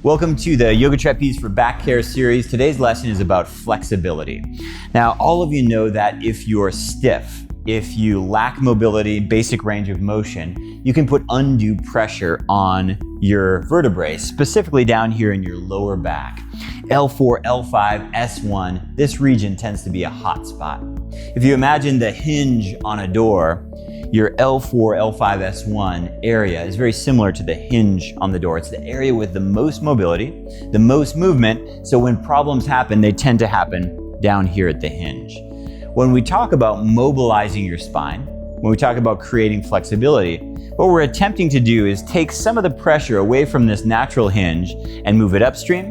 Welcome to the Yoga Trapeze for Back Care series. Today's lesson is about flexibility. Now, all of you know that if you're stiff, if you lack mobility, basic range of motion, you can put undue pressure on your vertebrae, specifically down here in your lower back. L4, L5, S1, this region tends to be a hot spot. If you imagine the hinge on a door, your L4, L5, S1 area is very similar to the hinge on the door. It's the area with the most mobility, the most movement, so when problems happen, they tend to happen down here at the hinge. When we talk about mobilizing your spine, when we talk about creating flexibility, what we're attempting to do is take some of the pressure away from this natural hinge and move it upstream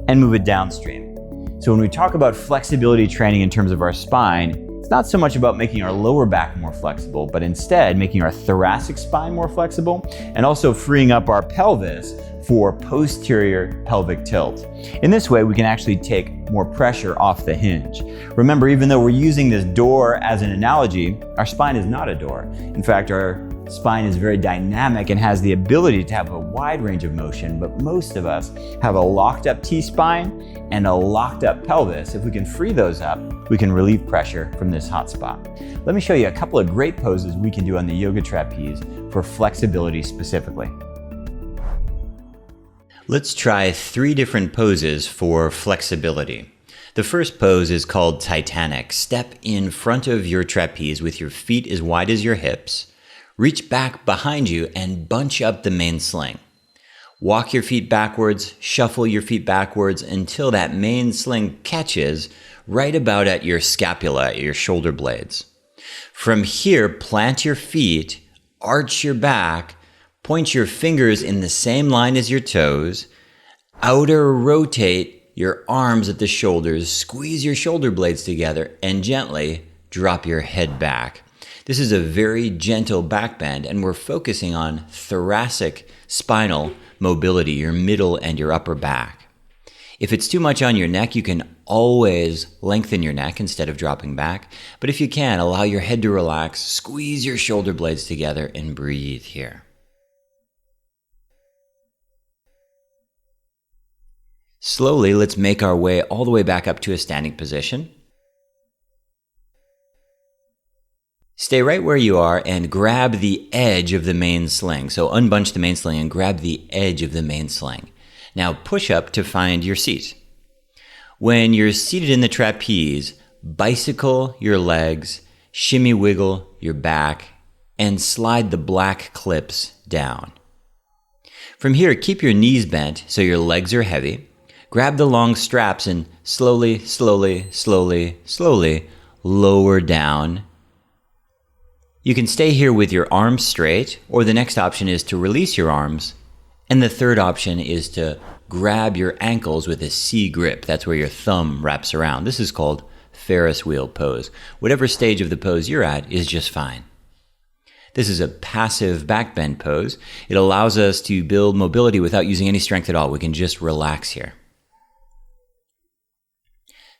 and move it downstream. So when we talk about flexibility training in terms of our spine, it's not so much about making our lower back more flexible, but instead making our thoracic spine more flexible and also freeing up our pelvis for posterior pelvic tilt. In this way, we can actually take more pressure off the hinge. Remember, even though we're using this door as an analogy, our spine is not a door. In fact, our spine is very dynamic and has the ability to have a wide range of motion, but most of us have a locked up T-spine and a locked up pelvis. If we can free those up, we can relieve pressure from this hot spot. Let me show you a couple of great poses we can do on the yoga trapeze for flexibility specifically. Let's try 3 different poses for flexibility. The first pose is called Titanic. Step in front of your trapeze with your feet as wide as your hips. Reach back behind you and bunch up the main sling. Walk your feet backwards, shuffle your feet backwards until that main sling catches right about at your scapula, at your shoulder blades. From here, plant your feet, arch your back, point your fingers in the same line as your toes, outer rotate your arms at the shoulders, squeeze your shoulder blades together, and gently drop your head back. This is a very gentle back bend, and we're focusing on thoracic spinal mobility, your middle and your upper back. If it's too much on your neck, you can always lengthen your neck instead of dropping back. But if you can, allow your head to relax, squeeze your shoulder blades together, and breathe here. Slowly, let's make our way all the way back up to a standing position. Stay right where you are and grab the edge of the main sling. So unbunch the main sling and grab the edge of the main sling. Now push up to find your seat. When you're seated in the trapeze, bicycle your legs, shimmy wiggle your back, and slide the black clips down. From here, keep your knees bent so your legs are heavy. Grab the long straps and slowly, slowly, slowly, slowly lower down. You can stay here with your arms straight, or the next option is to release your arms. And the third option is to grab your ankles with a C grip. That's where your thumb wraps around. This is called Ferris wheel pose. Whatever stage of the pose you're at is just fine. This is a passive back bend pose. It allows us to build mobility without using any strength at all. We can just relax here.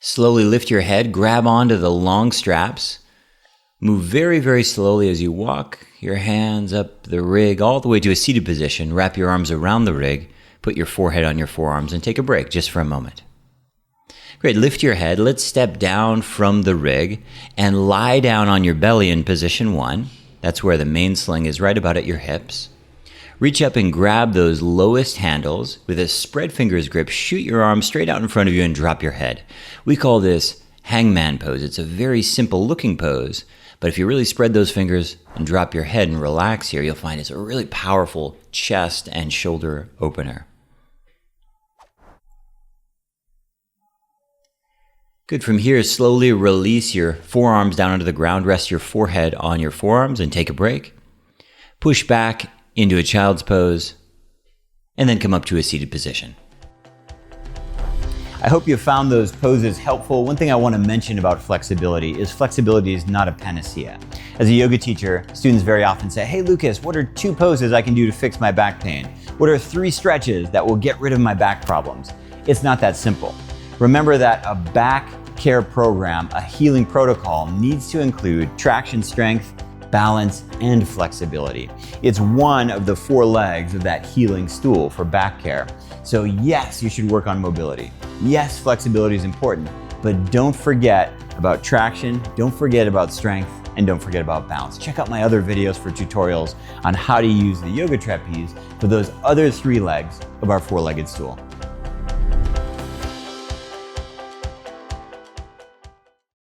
Slowly lift your head, grab onto the long straps. Move very, very slowly as you walk your hands up the rig all the way to a seated position. Wrap your arms around the rig, put your forehead on your forearms, and take a break just for a moment. Great, lift your head. Let's step down from the rig and lie down on your belly in position 1. That's where the main sling is, right about at your hips. Reach up and grab those lowest handles. With a spread fingers grip, shoot your arms straight out in front of you and drop your head. We call this hangman pose. It's a very simple looking pose, but if you really spread those fingers and drop your head and relax here, you'll find it's a really powerful chest and shoulder opener. Good. From here, slowly release your forearms down onto the ground. Rest your forehead on your forearms and take a break. Push back into a child's pose, and then come up to a seated position. I hope you found those poses helpful. One thing I want to mention about flexibility is not a panacea. As a yoga teacher, students very often say, "Hey Lucas, what are 2 poses I can do to fix my back pain? What are 3 stretches that will get rid of my back problems?" It's not that simple. Remember that a back care program, a healing protocol, needs to include traction strength, balance, and flexibility. It's one of the 4 legs of that healing stool for back care. So yes, you should work on mobility. Yes, flexibility is important, but don't forget about traction, don't forget about strength, and don't forget about balance. Check out my other videos for tutorials on how to use the yoga trapeze for those other 3 legs of our 4-legged stool.